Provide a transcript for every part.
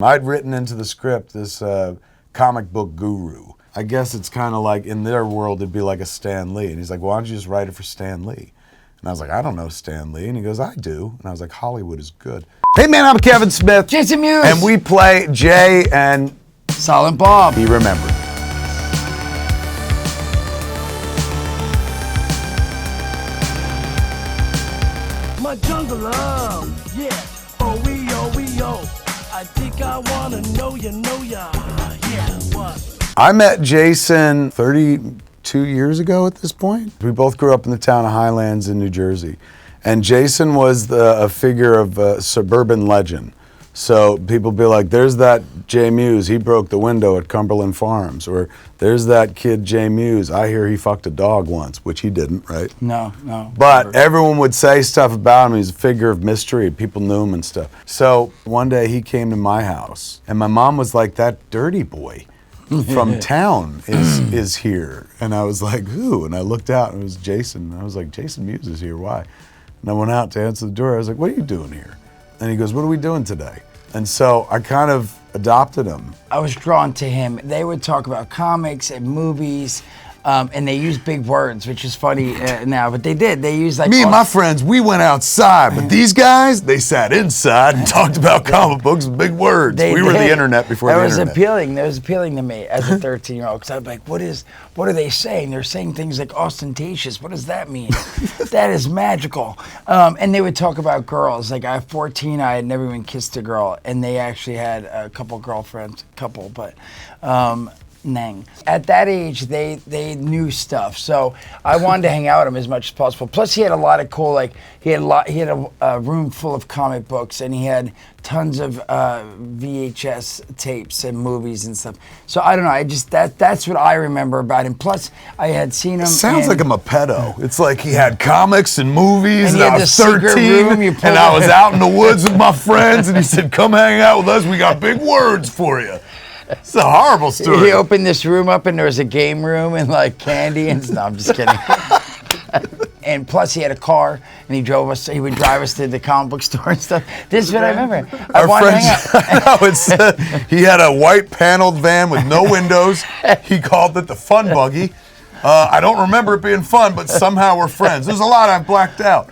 I'd written into the script this comic book guru. I guess it's kind of like, in their world, it'd be like a Stan Lee. And he's like, well, why don't you just write it for Stan Lee? And I was like, I don't know Stan Lee. And he goes, I do. And I was like, Hollywood is good. Hey man, I'm Kevin Smith. Jason Mewes. And we play Jay and Silent Bob. Be remembered. My jungle love, yeah. Oh, we, I think I wanna know ya, yeah, what? I met Jason 32 years ago at this point. We both grew up in the town of Highlands in New Jersey. And Jason was a figure of a suburban legend. So people be like, there's that Jay Mewes, he broke the window at Cumberland Farms. Or there's that kid Jay Mewes, I hear he fucked a dog once, which he didn't, right? No. But everyone would say stuff about him. He's a figure of mystery. People knew him and stuff. So one day he came to my house, and my mom was like, that dirty boy from town is here. And I was like, who? And I looked out, and it was Jason. And I was like, Jason Mewes is here, why? And I went out to answer the door. I was like, what are you doing here? And he goes, what are we doing today? And so I kind of adopted him. I was drawn to him. They would talk about comics and movies, and they used big words, which is funny now, but they did. They used like... Me and my friends, we went outside, but these guys, they sat inside and talked about comic books with big words. We were the internet before the internet. That was appealing to me as a 13-year-old, because I'd be like, what are they saying? They're saying things like ostentatious. What does that mean? That is magical. And they would talk about girls. Like, at 14, I had never even kissed a girl, and they actually had a couple girlfriends, but... Nang. At that age, they knew stuff, so I wanted to hang out with him as much as possible. Plus, he had a lot of cool, like he had a room full of comic books, and he had tons of VHS tapes and movies and stuff. So I don't know. That's what I remember about him. Plus, I had seen him. Sounds like I'm a pedo. It's like he had comics and movies, and he I had was the secret 13, room you and I was out in the woods with my friends, and he said, "Come hang out with us. We got big words for you." It's a horrible story. He opened this room up, and there was a game room and like candy and no, I'm just kidding. And plus, he had a car, and he would drive us to the comic book store and stuff. This is what I remember. I wanted to hang out. He had a white paneled van with no windows. He called it the Fun Buggy. I don't remember it being fun, but somehow we're friends. There's a lot I've blacked out.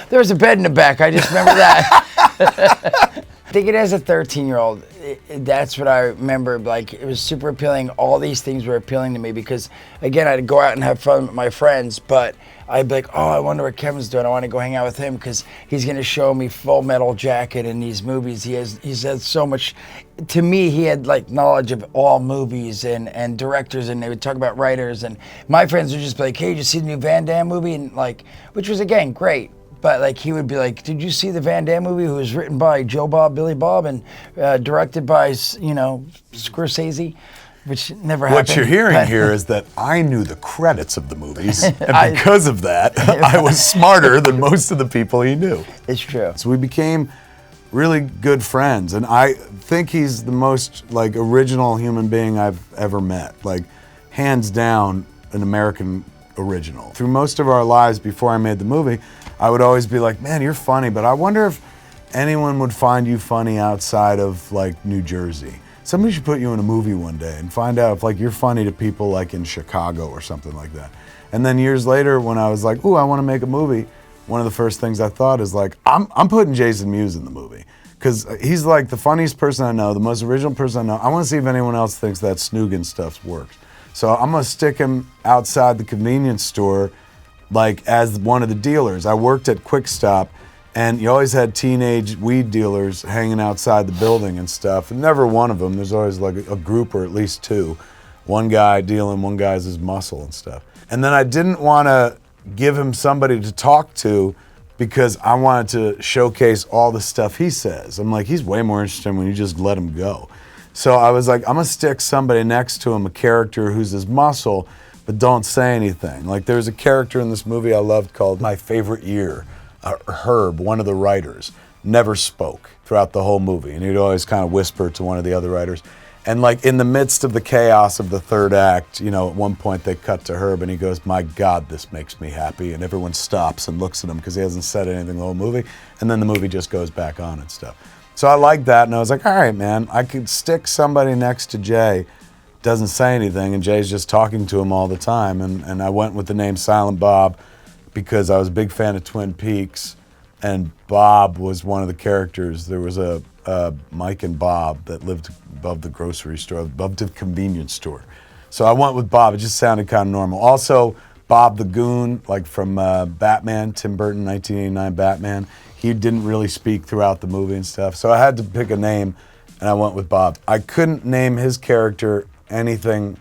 There was a bed in the back. I just remember that. I think it as a 13-year-old, that's what I remember. Like, it was super appealing. All these things were appealing to me because, again, I'd go out and have fun with my friends, but I'd be like, oh, I wonder what Kevin's doing. I want to go hang out with him because he's going to show me Full Metal Jacket in these movies. He's had so much. To me, he had like knowledge of all movies and directors, and they would talk about writers. And my friends would just be like, hey, did you see the new Van Damme movie? And like, which was, again, great. But like, he would be like, did you see the Van Damme movie? Who was written by Joe Bob, Billy Bob, and directed by, Scorsese, which never happened. What you're hearing here is that I knew the credits of the movies, and because of that, I was smarter than most of the people he knew. It's true. So we became really good friends, and I think he's the most like original human being I've ever met. Like, hands down, an American original. Through most of our lives before I made the movie, I would always be like, man, you're funny, but I wonder if anyone would find you funny outside of like New Jersey. Somebody should put you in a movie one day and find out if like you're funny to people like in Chicago or something like that. And then years later, when I was like, ooh, I want to make a movie, one of the first things I thought is like, I'm putting Jason Mewes in the movie. Because he's like the funniest person I know, the most original person I know. I want to see if anyone else thinks that Snoogan stuff works. So I'm going to stick him outside the convenience store like as one of the dealers. I worked at Kwik Stop, and you always had teenage weed dealers hanging outside the building and stuff. And never one of them. There's always like a group or at least two. One guy dealing, one guy's his muscle and stuff. And then I didn't want to give him somebody to talk to because I wanted to showcase all the stuff he says. I'm like, he's way more interesting when you just let him go. So I was like, I'm gonna stick somebody next to him, a character who's his muscle, but don't say anything. Like, there's a character in this movie I loved called My Favorite Year. Herb, one of the writers, never spoke throughout the whole movie, and he'd always kind of whisper to one of the other writers. And like in the midst of the chaos of the third act, at one point they cut to Herb and he goes, my God, this makes me happy. And everyone stops and looks at him because he hasn't said anything the whole movie. And then the movie just goes back on and stuff. So I liked that, and I was like, all right, man, I could stick somebody next to Jay, doesn't say anything, and Jay's just talking to him all the time. And I went with the name Silent Bob because I was a big fan of Twin Peaks, and Bob was one of the characters. There was a Mike and Bob that lived above the grocery store, above the convenience store. So I went with Bob. It just sounded kind of normal. Also, Bob the Goon, like from Batman, Tim Burton, 1989 Batman. He didn't really speak throughout the movie and stuff. So I had to pick a name, and I went with Bob. I couldn't name his character anything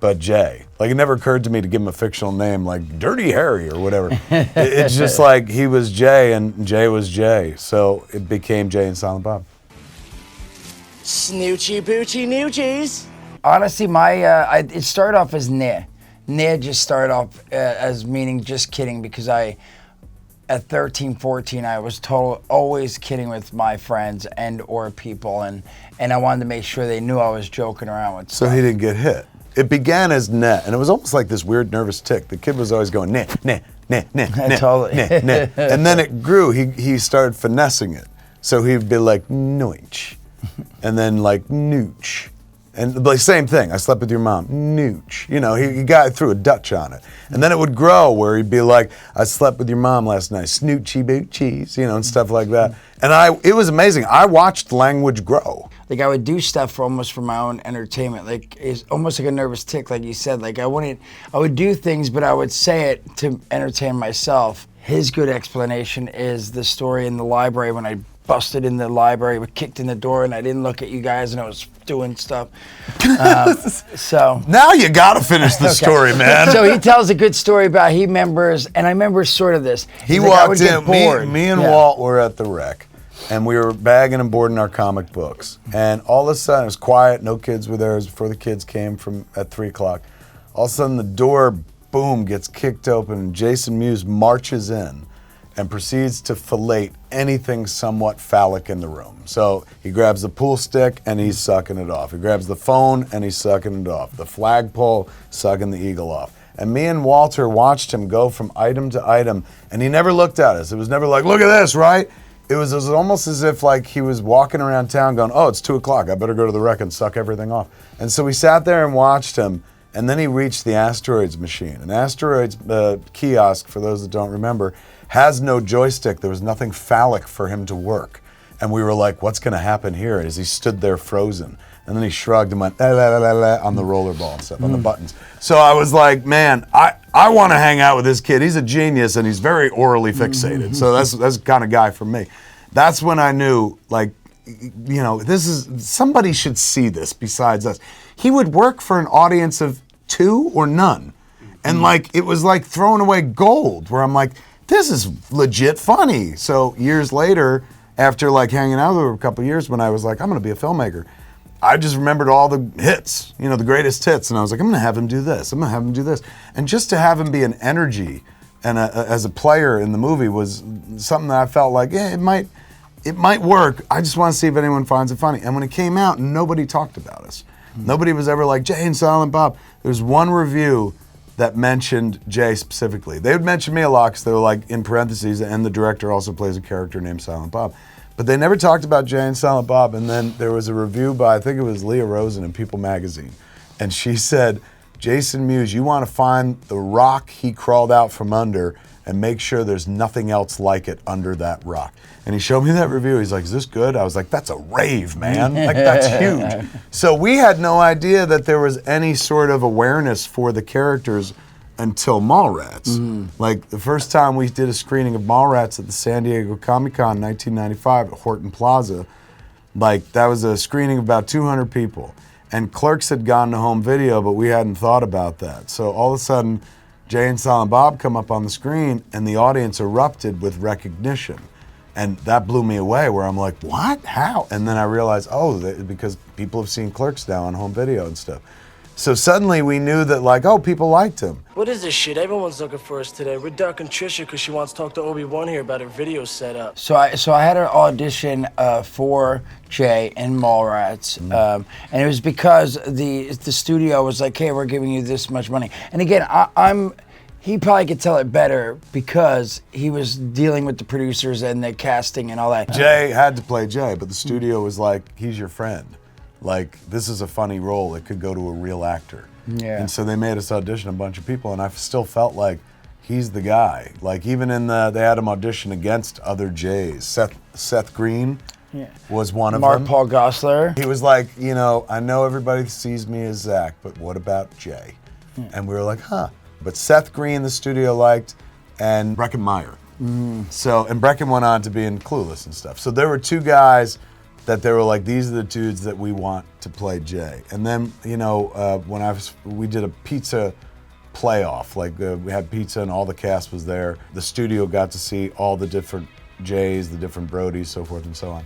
but Jay. Like, it never occurred to me to give him a fictional name like Dirty Harry or whatever. It's just like he was Jay and Jay was Jay. So it became Jay and Silent Bob. Snoochie boochie noochies. Honestly, it started off as Nah. Nah just started off as meaning just kidding, because at 13, 14, I was always kidding with my friends and or people, and I wanted to make sure they knew I was joking around with So stuff. he didn't get hit. It began as Nah, and it was almost like this weird nervous tick. The kid was always going, Nah, nah, nah, nah, nah, Totally. nah, nah. And then it grew. He started finessing it. So he'd be like, Noich. And then like, Nooch. And like, same thing, I slept with your mom, Nooch. You know, he threw a Dutch on it. And then it would grow where he'd be like, I slept with your mom last night, Snoochie boochies, you know, and stuff like that. And it was amazing. I watched language grow. Like, I would do stuff almost for my own entertainment. Like, it's almost like a nervous tick, like you said. Like, I would do things, but I would say it to entertain myself. His good explanation is the story in the library when I busted in the library, kicked in the door, and I didn't look at you guys, and I was doing stuff. So now you gotta finish the story, man. So he tells a good story about he remembers, and I remember sort of this. He He's like, walked in. Me and Walt were at the rec, and we were bagging and boarding our comic books. And all of a sudden, it was quiet. No kids were there. It was before the kids came from at 3 o'clock. All of a sudden, the door, boom, gets kicked open, and Jason Mewes marches in and proceeds to fillet anything somewhat phallic in the room. So he grabs the pool stick and he's sucking it off. He grabs the phone and he's sucking it off. The flagpole, sucking the eagle off. And me and Walter watched him go from item to item, and he never looked at us. It was never like, look at this, right? It was almost as if like he was walking around town going, oh, it's 2 o'clock. I better go to the rec and suck everything off. And so we sat there and watched him, and then he reached the Asteroids machine. An Asteroids kiosk, for those that don't remember, has no joystick. There was nothing phallic for him to work. And we were like, what's going to happen here? As he stood there frozen. And then he shrugged and went, la, la, la, la, on the rollerball and stuff, on the buttons. So I was like, man, I want to hang out with this kid. He's a genius, and he's very orally fixated. So that's the kind of guy for me. That's when I knew, like, you know, somebody should see this besides us. He would work for an audience of 2 or none. And like, it was like throwing away gold, where I'm like, this is legit funny. So years later, after like hanging out with her a couple of years, when I was like, I'm gonna be a filmmaker, I just remembered all the hits, you know, the greatest hits. And I was like, I'm gonna have him do this, I'm gonna have him do this. And just to have him be an energy and as a player in the movie was something that I felt like, yeah, it might work. I just wanna see if anyone finds it funny. And when it came out, nobody talked about us. Nobody was ever like, Jay and Silent Bob. There was one review that mentioned Jay specifically. They would mention me a lot because they were like in parentheses, and the director also plays a character named Silent Bob. But they never talked about Jay and Silent Bob. And then there was a review by, I think it was Leah Rosen in People magazine. And she said, Jason Mewes, you want to find the rock he crawled out from under and make sure there's nothing else like it under that rock. And he showed me that review. He's like, is this good? I was like, that's a rave, man. Like, that's huge. So we had no idea that there was any sort of awareness for the characters until Mallrats. Like, the first time we did a screening of Mallrats at the San Diego Comic-Con in 1995 at Horton Plaza, like, that was a screening of about 200 people. And Clerks had gone to home video, but we hadn't thought about that. So all of a sudden, Jay and Silent Bob come up on the screen, and the audience erupted with recognition. And that blew me away, where I'm like, what? How? And then I realized, because people have seen Clerks now on home video and stuff. So suddenly we knew that, like, oh, people liked him. What is this shit? Everyone's looking for us today. We're ducking Trisha because she wants to talk to Obi-Wan here about her video setup. So I had an audition for Jay in Mallrats, and it was because the studio was like, hey, we're giving you this much money. And again, I'm he probably could tell it better because he was dealing with the producers and the casting and all that. Jay had to play Jay, but the studio was like, he's your friend. Like, this is a funny role. It could go to a real actor. Yeah. And so they made us audition a bunch of people, and I still felt like he's the guy. Like, even they had him audition against other Jays. Seth Green was one of them. Mark Paul Gosselaar. He was like, I know everybody sees me as Zach, but what about Jay? And we were like, huh. But Seth Green, the studio liked, and Breckin Meyer. So, and Breckin went on to be in Clueless and stuff. So there were two guys that they were like, these are the dudes that we want to play Jay. And then, when we did a pizza playoff, like we had pizza and all the cast was there. The studio got to see all the different Jays, the different Brodies, so forth and so on.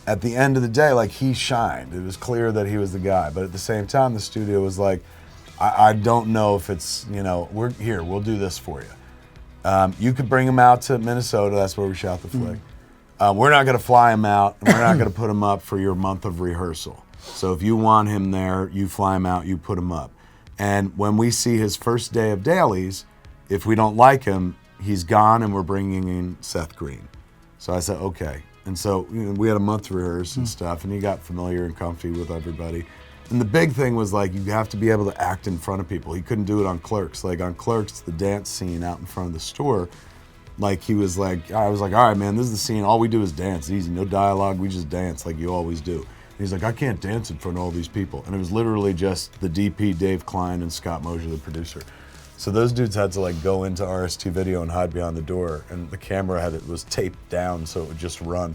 At the end of the day, like, he shined. It was clear that he was the guy. But at the same time, the studio was like, I don't know if it's, we're here, we'll do this for you. You could bring him out to Minnesota, that's where we shot the flick. We're not gonna fly him out, and we're not gonna put him up for your month of rehearsal. So if you want him there, you fly him out, you put him up. And when we see his first day of dailies, if we don't like him, he's gone and we're bringing in Seth Green. So I said, okay. And so we had a month to rehearse and stuff, and he got familiar and comfy with everybody. And the big thing was, like, you have to be able to act in front of people. He couldn't do it on Clerks. Like, on Clerks, the dance scene out in front of the store, like, I was like, all right, man, this is the scene. All we do is dance. Easy, no dialogue. We just dance like you always do. And he's like, I can't dance in front of all these people. And it was literally just the DP, Dave Klein, and Scott Mosier, the producer. So those dudes had to, like, go into RST Video and hide behind the door. And the camera was taped down so it would just run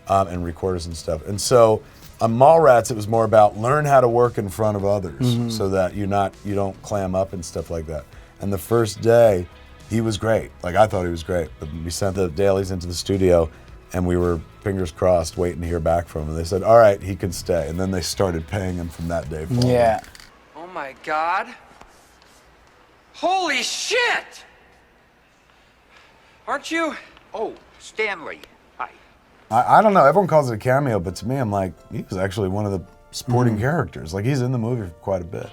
and record us and stuff. And so on Mallrats, it was more about learn how to work in front of others so that you don't clam up and stuff like that. And the first day, he was great. Like, I thought he was great. But we sent the dailies into the studio, and we were, fingers crossed, waiting to hear back from him. And they said, all right, he can stay. And then they started paying him from that day forward. Yeah. Oh my God. Holy shit! Aren't you? Oh, Stanley. Hi. I don't know, everyone calls it a cameo, but to me, I'm like, he was actually one of the supporting characters. Like, he's in the movie for quite a bit.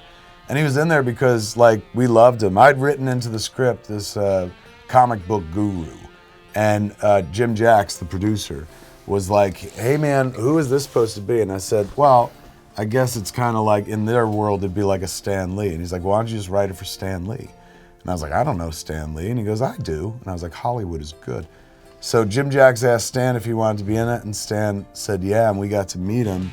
And he was in there because, like, we loved him. I'd written into the script this comic book guru. And Jim Jacks, the producer, was like, hey man, who is this supposed to be? And I said, well, I guess it's kind of like, in their world, it'd be like a Stan Lee. And he's like, why don't you just write it for Stan Lee? And I was like, I don't know Stan Lee. And he goes, I do. And I was like, Hollywood is good. So Jim Jacks asked Stan if he wanted to be in it, and Stan said yeah, and we got to meet him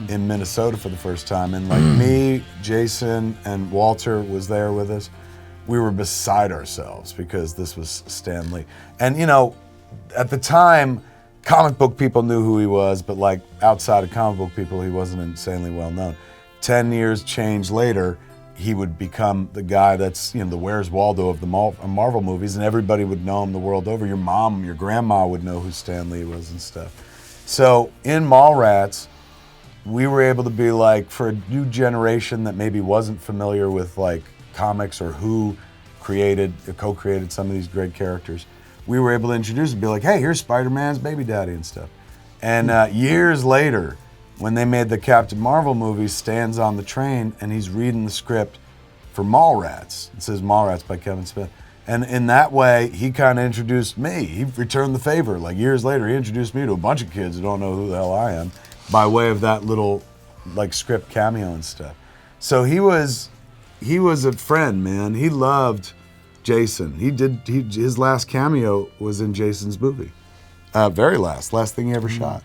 in Minnesota for the first time. And like me, Jason, and Walter was there with us. We were beside ourselves because this was Stan Lee. And at the time, comic book people knew who he was, but like outside of comic book people, he wasn't insanely well known. 10 years change later, he would become the guy that's, the Where's Waldo of the Marvel movies, and everybody would know him the world over. Your mom, your grandma would know who Stan Lee was and stuff. So in Mallrats, we were able to be like, for a new generation that maybe wasn't familiar with like comics or who co-created some of these great characters, we were able to introduce and be like, hey, here's Spider-Man's baby daddy and stuff. And years later, when they made the Captain Marvel movie, Stan's on the train and he's reading the script for Mallrats. It says Mallrats by Kevin Smith. And in that way, he kind of introduced me. He returned the favor. Like years later, he introduced me to a bunch of kids who don't know who the hell I am by way of that little like script cameo and stuff. So he was a friend, man. He loved Jason. His last cameo was in Jason's movie. Very last thing he ever shot.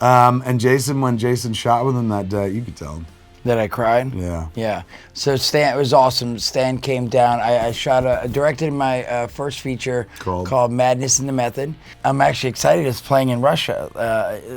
And Jason, when Jason shot with him that day, you could tell him. That I cried? Yeah. Yeah. So Stan, it was awesome. Stan came down. I directed my first feature called Madness in the Method. I'm actually excited. It's playing in Russia,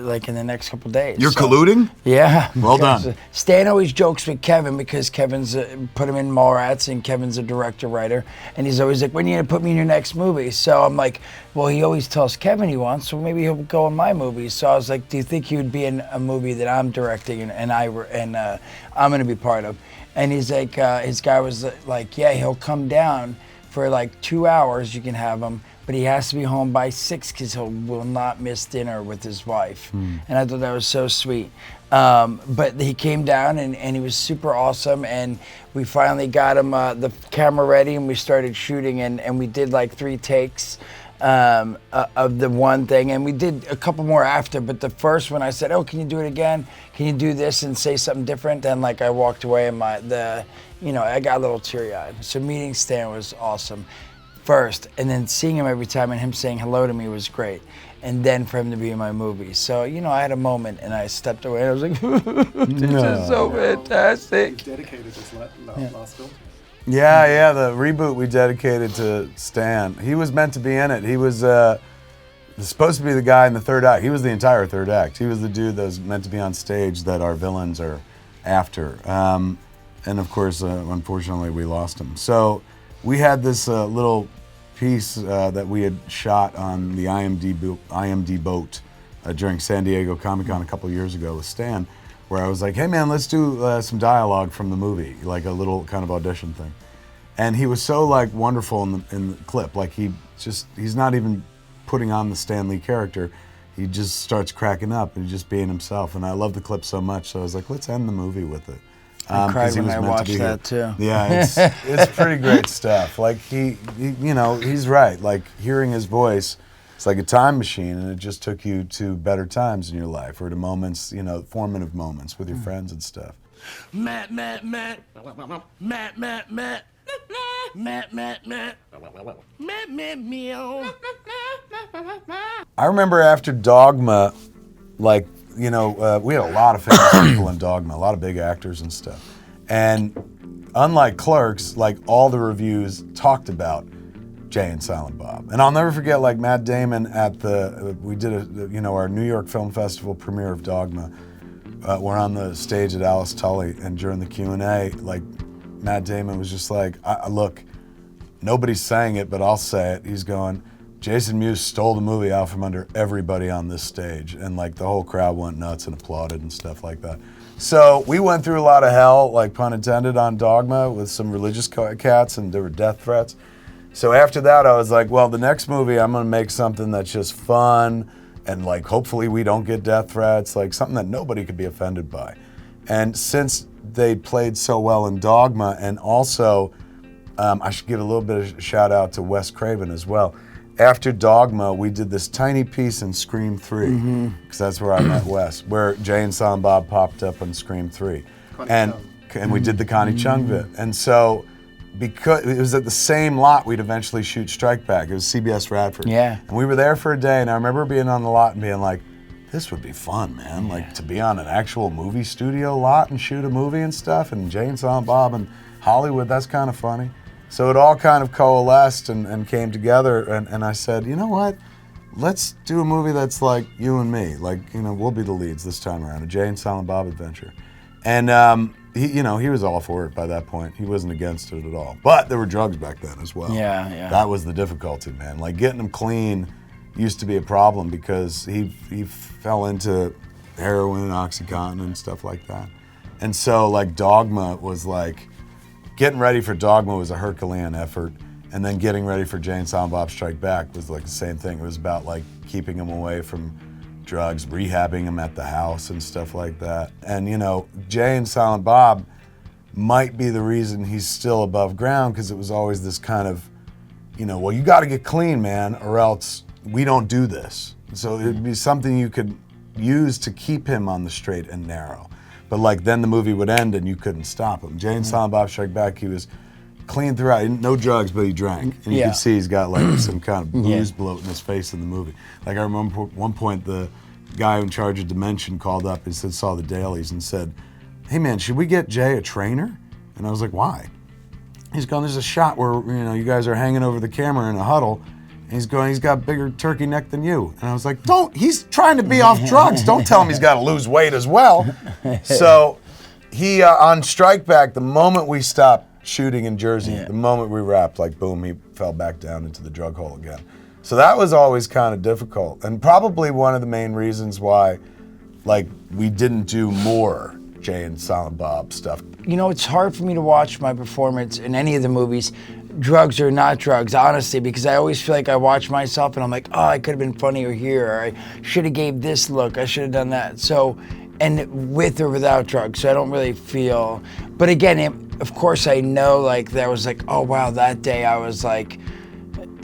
like in the next couple days. You're colluding? Yeah. Well done. Stan always jokes with Kevin because Kevin's put him in Mallrats and Kevin's a director, writer. And he's always like, when are you going to put me in your next movie? So I'm like, well, he always tells Kevin he wants, so maybe he'll go in my movie. So I was like, do you think he would be in a movie that I'm directing and I'm going to be part of? And he's like, his guy was like, yeah, he'll come down for like 2 hours. You can have him, but he has to be home by 6 because he will not miss dinner with his wife. And I thought that was so sweet. But he came down and he was super awesome, and we finally got him the camera ready, and we started shooting, and we did like 3 takes of the one thing, and we did a couple more after, but the first one I said, oh, can you do it again? Can you do this and say something different? And like I walked away and I got a little teary-eyed. So meeting Stan was awesome first, and then seeing him every time and him saying hello to me was great. And then for him to be in my movie. So, I had a moment and I stepped away and I was like, this is so fantastic. Dedicated this last film. Yeah, the reboot we dedicated to Stan. He was meant to be in it. He was supposed to be the guy in the third act. He was the entire third act. He was the dude that was meant to be on stage that our villains are after. And of course, unfortunately, we lost him. So we had this little piece that we had shot on the IMD boat during San Diego Comic-Con a couple years ago with Stan, where I was like, hey man, let's do some dialogue from the movie, like a little kind of audition thing. And he was so like wonderful in the clip, like he's not even putting on the Stan Lee character, he just starts cracking up and just being himself. And I love the clip so much, so I was like, let's end the movie with it. I cried when I watched that too. Yeah, it's pretty great stuff. Like he's right. Like hearing his voice, it's like a time machine, and it just took you to better times in your life, or to moments, formative moments with your friends and stuff. Matt. Matt. Matt, meow. I remember after Dogma, like, we had a lot of famous people in Dogma, a lot of big actors and stuff. And unlike Clerks, like all the reviews talked about Jay and Silent Bob. And I'll never forget, like Matt Damon at we did our New York Film Festival premiere of Dogma. We're on the stage at Alice Tully, and during the Q&A, like Matt Damon was just like, look, nobody's saying it, but I'll say it. He's going, Jason Mewes stole the movie out from under everybody on this stage, and like the whole crowd went nuts and applauded and stuff like that. So we went through a lot of hell, like pun intended, on Dogma with some religious cats, and there were death threats. So after that, I was like, well, the next movie, I'm gonna make something that's just fun, and like hopefully we don't get death threats, like something that nobody could be offended by. And since they played so well in Dogma, and also I should give a little bit of a shout out to Wes Craven as well. After Dogma, we did this tiny piece in Scream 3, because that's where I met Wes, where Jay and Silent Bob popped up on Scream 3. And we did the Connie Chung bit. And so, because it was at the same lot we'd eventually shoot Strike Back. It was CBS Radford. Yeah. And we were there for a day, and I remember being on the lot and being like, this would be fun, man. Like, to be on an actual movie studio lot and shoot a movie and stuff, and Jay and Silent Bob and Hollywood, that's kind of funny. So it all kind of coalesced and came together, and I said, you know what? Let's do a movie that's like you and me. Like, we'll be the leads this time around, a Jay and Silent Bob adventure. And he was all for it by that point. He wasn't against it at all. But there were drugs back then as well. Yeah. That was the difficulty, man. Like getting him clean used to be a problem because he fell into heroin and OxyContin and stuff like that. And so like Dogma was like, getting ready for Dogma was a Herculean effort, and then getting ready for Jay and Silent Bob Strike Back was like the same thing. It was about like keeping him away from drugs, rehabbing him at the house and stuff like that. And Jay and Silent Bob might be the reason he's still above ground, because it was always this kind of, well, you got to get clean, man, or else we don't do this. So it'd be something you could use to keep him on the straight and narrow. But like then the movie would end and you couldn't stop him. Jay and Silent Bob Strike Back, he was clean throughout. No drugs, but he drank. And you could see he's got like some kind of booze bloat in his face in the movie. Like I remember at one point the guy in charge of Dimension called up and saw the dailies and said, hey man, should we get Jay a trainer? And I was like, why? He's going, there's a shot where you guys are hanging over the camera in a huddle. And he's going, he's got a bigger turkey neck than you. And I was like, he's trying to be off drugs. Don't tell him he's got to lose weight as well. So he, on Strike Back, the moment we stopped shooting in Jersey, the moment we wrapped, like boom, he fell back down into the drug hole again. So that was always kind of difficult. And probably one of the main reasons why, like, we didn't do more Jay and Silent Bob stuff. It's hard for me to watch my performance in any of the movies drugs or not drugs, honestly, because I always feel like I watch myself and I'm like, oh, I could have been funnier here, or I should have gave this look, I should have done that. So, and with or without drugs, so I don't really feel, but again, of course I know like that was like, oh wow, that day I was like,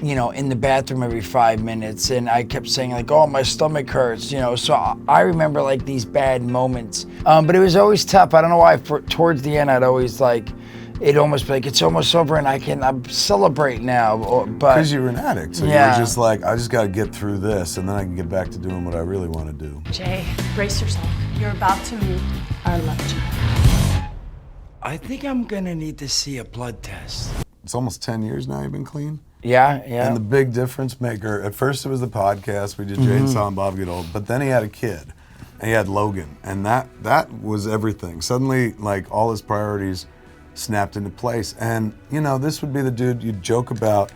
you know, in the bathroom every 5 minutes, and I kept saying like, oh, my stomach hurts, you know, so I remember like these bad moments, but it was always tough. I don't know why, towards the end I'd always like, it'd almost be like, it's almost over and I'm celebrate now, but. Because you were an addict, so Yeah. you were just like, I just got to get through this, and then I can get back to doing what I really want to do. Jay, brace yourself. You're about to meet our love child. I think I'm gonna need to see a blood test. It's almost 10 years now you've been clean. Yeah. And the big difference maker, at first it was the podcast, we did Jay and Silent Bob Get Old, but then he had a kid, and he had Logan, and that was everything. Suddenly, like, all his priorities snapped into place, and, you know, this would be the dude you'd joke about.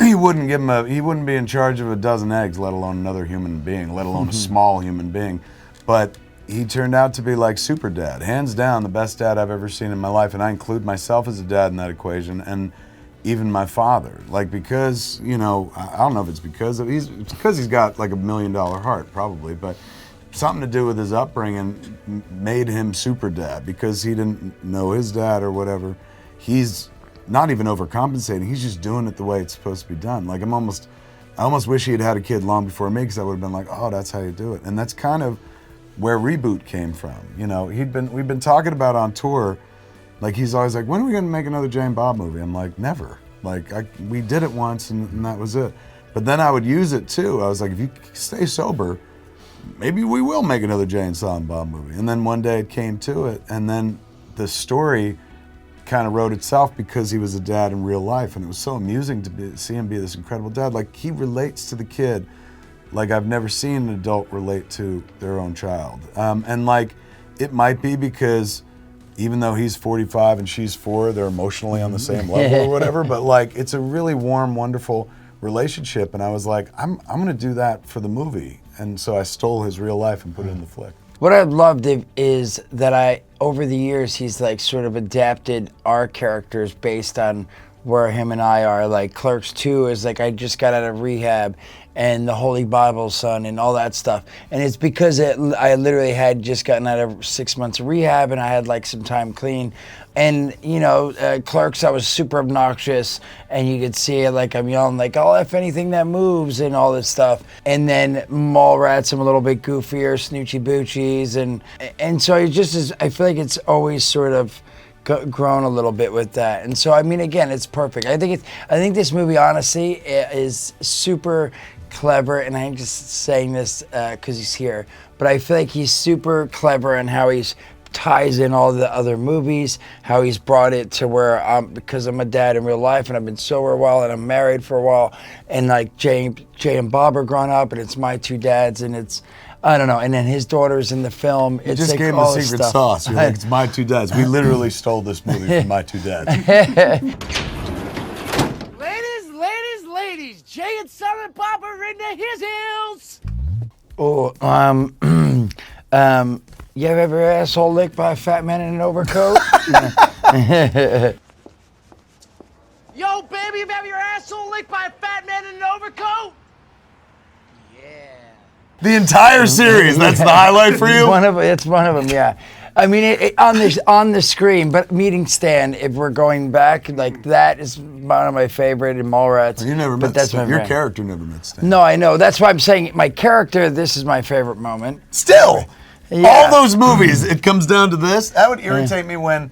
He wouldn't be in charge of a dozen eggs, let alone another human being, let alone a small human being, but he turned out to be like super dad, hands down the best dad I've ever seen in my life, and I include myself as a dad in that equation, and even my father, like, because, you know, I don't know if it's because he's got like $1 million heart, probably, but something to do with his upbringing made him super dad, because he didn't know his dad or whatever. He's not even overcompensating, he's just doing it the way it's supposed to be done. Like, I almost wish he had a kid long before me, because I would have been like, oh, that's how you do it. And that's kind of where Reboot came from. You know, we've been talking about on tour, like, he's always like, when are we gonna make another Jay and Bob movie? I'm like, never. Like, we did it once and that was it. But then I would use it too. I was like, if you stay sober, maybe we will make another Jay and Silent Bob movie. And then one day it came to it, and then the story kind of wrote itself because he was a dad in real life, and it was so amusing to see him be this incredible dad. Like, he relates to the kid like I've never seen an adult relate to their own child. And like, it might be because even though he's 45 and she's 4, they're emotionally on the same level or whatever, but like, it's a really warm, wonderful relationship, and I was like, I'm gonna do that for the movie. And so I stole his real life and put it in the flick. What I've loved is that over the years, he's like sort of adapted our characters based on where him and I are. Like, Clerks 2 is like, I just got out of rehab, and the Holy Bible, son, and all that stuff. And it's because I literally had just gotten out of 6 months of rehab, and I had like some time clean. And, you know, Clerks, I was super obnoxious, and you could see it, like, I'm yelling like, oh, F anything that moves and all this stuff. And then Mallrats, I'm a little bit goofier, snoochie boochies, and so it just is, I feel like it's always sort of grown a little bit with that. And so, I mean, again, it's perfect. I think this movie, honestly, is super clever, and I'm just saying this because he's here, but I feel like he's super clever in how he's ties in all the other movies, how he's brought it to where because I'm a dad in real life, and I've been sober a while, and I'm married for a while, and like Jay and Bob are grown up, and it's my two dads, and it's, I don't know, and then his daughter's in the film. You it's just like gave him all the this secret stuff. sauce. You're like, it's my two dads. We literally stole this movie from my two dads. Ladies, Jay and Silent Bob are in the his hills. Oh, you ever have your asshole licked by a fat man in an overcoat? Yo, baby, you have your asshole licked by a fat man in an overcoat? The entire series, that's the highlight for you? It's one of them, yeah. I mean, on the screen, but meeting Stan, if we're going back, like, that is one of my favorite in Mallrats. You never met Stan. Your character never met Stan. No, I know. That's why I'm saying my character, this is my favorite moment. Still! Yeah. All those movies, it comes down to this. That would irritate me when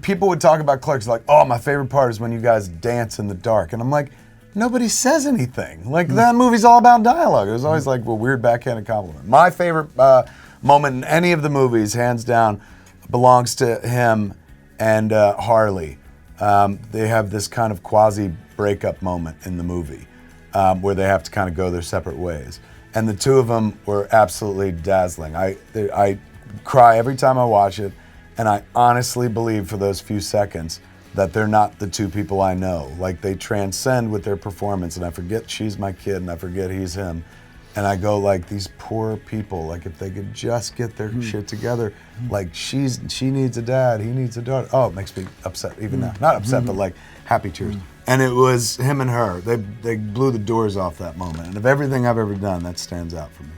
people would talk about Clerks, like, oh, my favorite part is when you guys dance in the dark. And I'm like, nobody says anything. Like, that movie's all about dialogue. It was always like a weird backhanded compliment. My favorite moment in any of the movies, hands down, belongs to him and Harley. They have this kind of quasi-breakup moment in the movie where they have to kind of go their separate ways. And the two of them were absolutely dazzling. I cry every time I watch it, and I honestly believe for those few seconds that they're not the two people I know. Like, they transcend with their performance, and I forget she's my kid, and I forget he's him. And I go, like, these poor people, like, if they could just get their shit together, like, she needs a dad, he needs a daughter. Oh, it makes me upset even now. Not upset, but like, happy tears. And it was him and her. They blew the doors off that moment. And of everything I've ever done, that stands out for me.